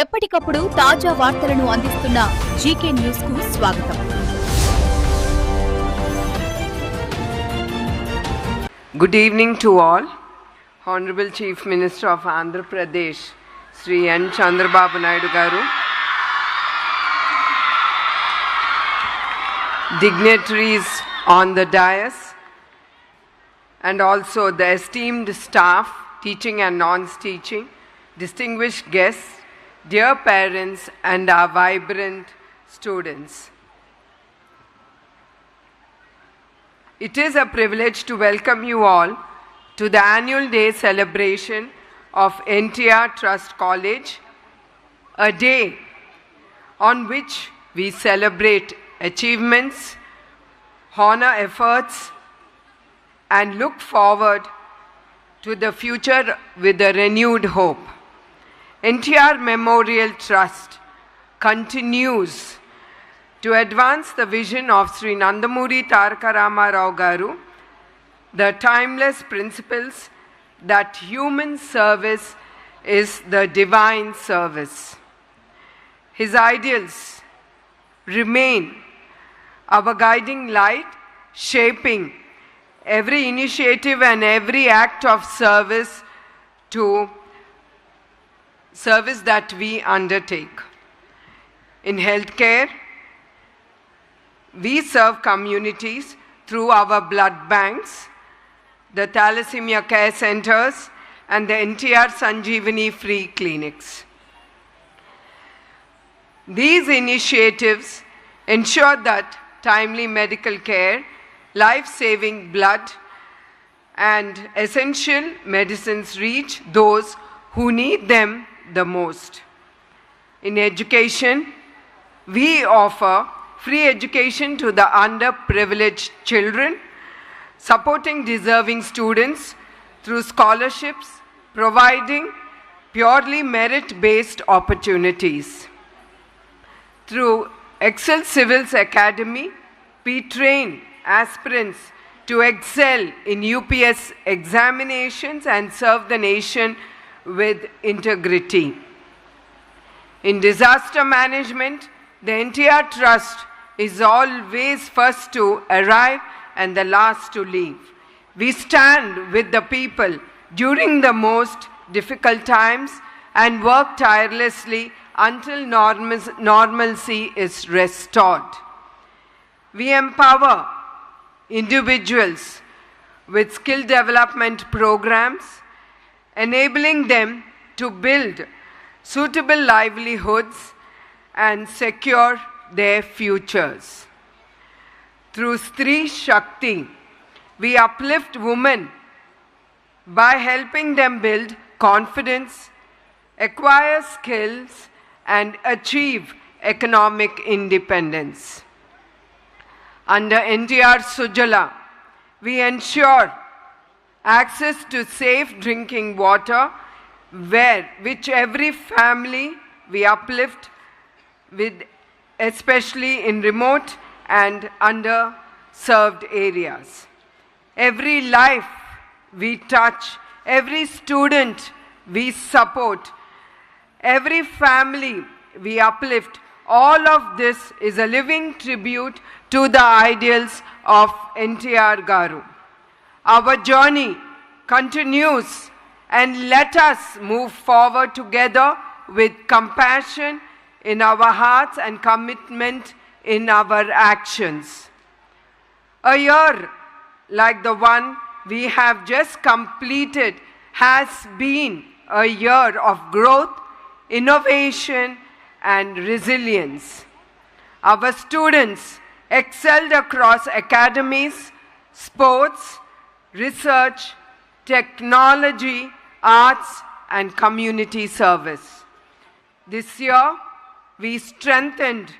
ఎప్పటికప్పుడు తాజా వార్తలను అందిస్తున్న జీకే న్యూస్ కు స్వాగతం. Good evening to all. Honorable Chief Minister of Andhra Pradesh, Sri N. Chandrababu Naidu Garu, dignitaries on the dais, and also the esteemed staff, teaching and non-teaching, distinguished guests, dear parents and our vibrant students. It is a privilege to welcome you all to the annual day celebration of NTR Trust College, a day on which we celebrate achievements, honor efforts, and look forward to the future with a renewed hope. NTR Memorial Trust continues to advance the vision of Sri Nandamuri Taraka Rama Rao Garu, the timeless principles that human service is the divine service. His ideals remain our guiding light, shaping every initiative and every act of service that we undertake. In healthcare, we serve communities through our blood banks, the Thalassemia Care Centers, and the NTR Sanjeevani Free Clinics. These initiatives ensure that timely medical care, life-saving blood, and essential medicines reach those who need them the most. In education, we offer free education to the underprivileged children, supporting deserving students through scholarships, providing purely merit-based opportunities. Through Excel Civils Academy, we train aspirants to excel in UPS examinations and serve the nation with integrity. In disaster management, the NTR Trust is always first to arrive and the last to leave. We stand with the people during the most difficult times and work tirelessly until normalcy is restored. We empower individuals with skill development programs, enabling them to build suitable livelihoods and secure their futures. Through Stree Shakti, we uplift women by helping them build confidence, acquire skills, and achieve economic independence. Under NTR Sujala, we ensure access to safe drinking water, which every family we uplift, with especially in remote and underserved areas. Every life we touch, every student we support, every family we uplift, all of this is a living tribute to the ideals of NTR Garu. Our journey continues, and let us move forward together with compassion in our hearts and commitment in our actions. A year like the one we have just completed has been a year of growth, innovation, and resilience. Our students excelled across academies, sports, research, technology, arts, and community service. This year, we strengthened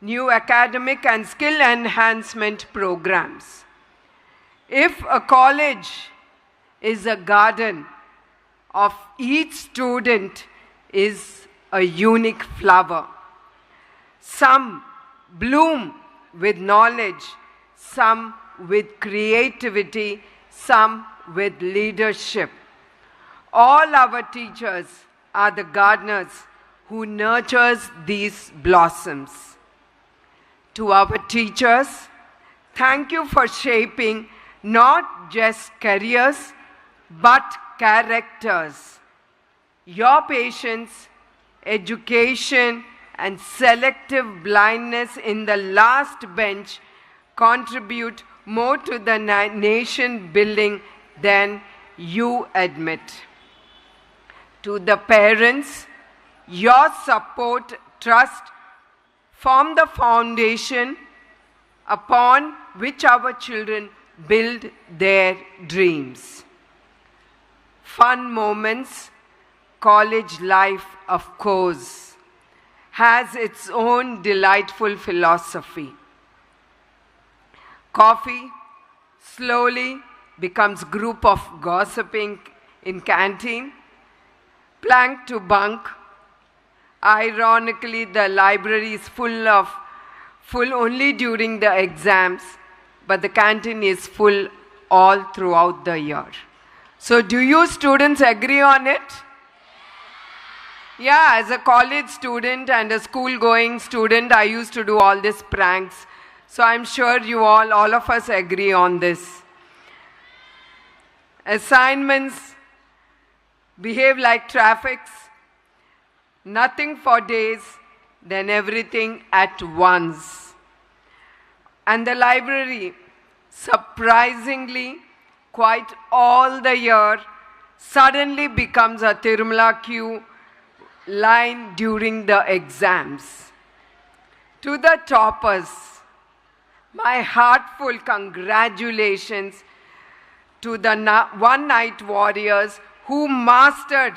new academic and skill enhancement programs. If a college is a garden, of each student is a unique flower. Some bloom with knowledge, some with creativity, some with leadership. All our teachers are the gardeners who nurtures these blossoms. To our teachers, thank you for shaping not just careers, but characters. Your patience, education, and selective blindness in the last bench contribute more to the nation building than you admit. To the parents, your support, trust form the foundation upon which our children build their dreams. Fun moments, college life, of course, has its own delightful philosophy. Coffee slowly becomes group of gossiping in canteen, plank to bunk. Ironically, the library is full only during the exams, but the canteen is full all throughout the year. So do you students agree on it? Yeah, as a college student and a school-going student, I used to do all these pranks. So I'm sure you all of us agree on this. Assignments behave like traffics. Nothing for days, then everything at once. And the library, surprisingly, quite all the year, suddenly becomes a Tirumala queue line during the exams. To the toppers, my heartfelt congratulations to the one-night warriors who mastered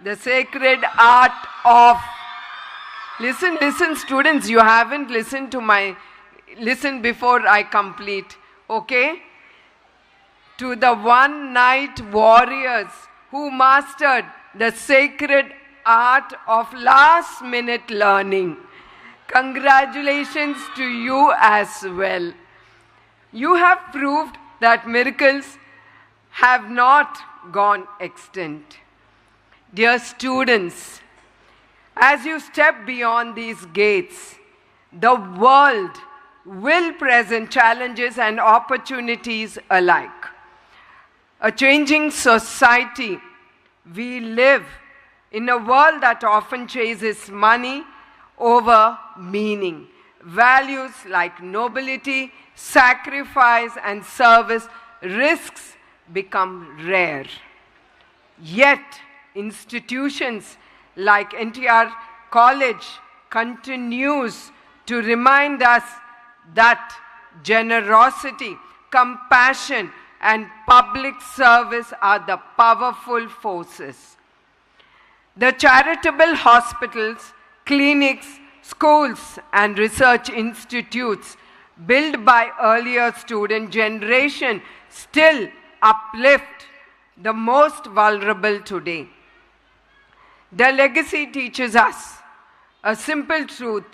the sacred art of... Listen students, you haven't listened to listen before I complete, okay? To the one-night warriors who mastered the sacred art of last-minute learning. Congratulations to you as well. You have proved that miracles have not gone extinct. Dear students, as you step beyond these gates, the world will present challenges and opportunities alike. A changing society, we live in a world that often chases money over meaning. Values like nobility, sacrifice, and service risks become rare. Yet, institutions like NTR College continues to remind us that generosity, compassion, and public service are the powerful forces. The charitable hospitals, clinics, schools, and research institutes built by earlier student generation still uplift the most vulnerable today. Their legacy teaches us a simple truth: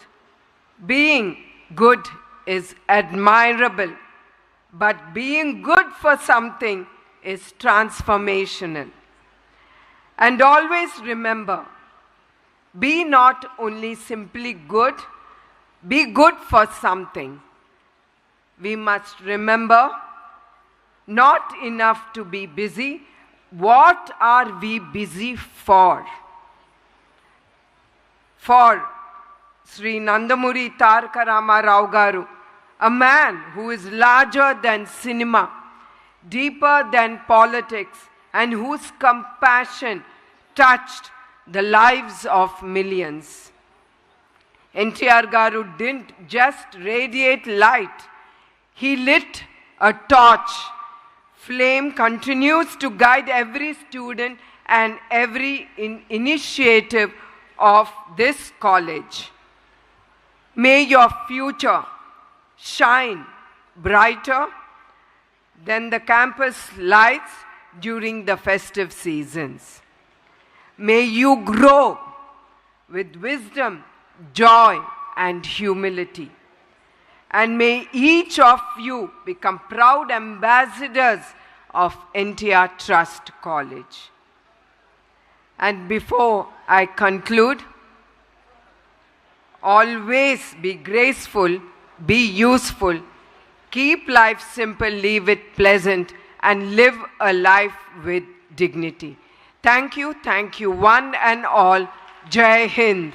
being good is admirable, but being good for something is transformational. And always remember, be not only simply good, be good for something. We must remember, not enough to be busy. What are we busy for? For Sri Nandamuri Taraka Rama Rao Garu, a man who is larger than cinema, deeper than politics, and whose compassion touched the lives of millions. NTR Garu didn't just radiate light, he lit a torch. Flame continues to guide every student and every initiative of this college. May your future shine brighter than the campus lights during the festive seasons. May you grow with wisdom, joy, and humility. And may each of you become proud ambassadors of NTR Trust College. And before I conclude, always be graceful, be useful, keep life simple, leave it pleasant, and live a life with dignity. Thank you, one and all. Jai Hind.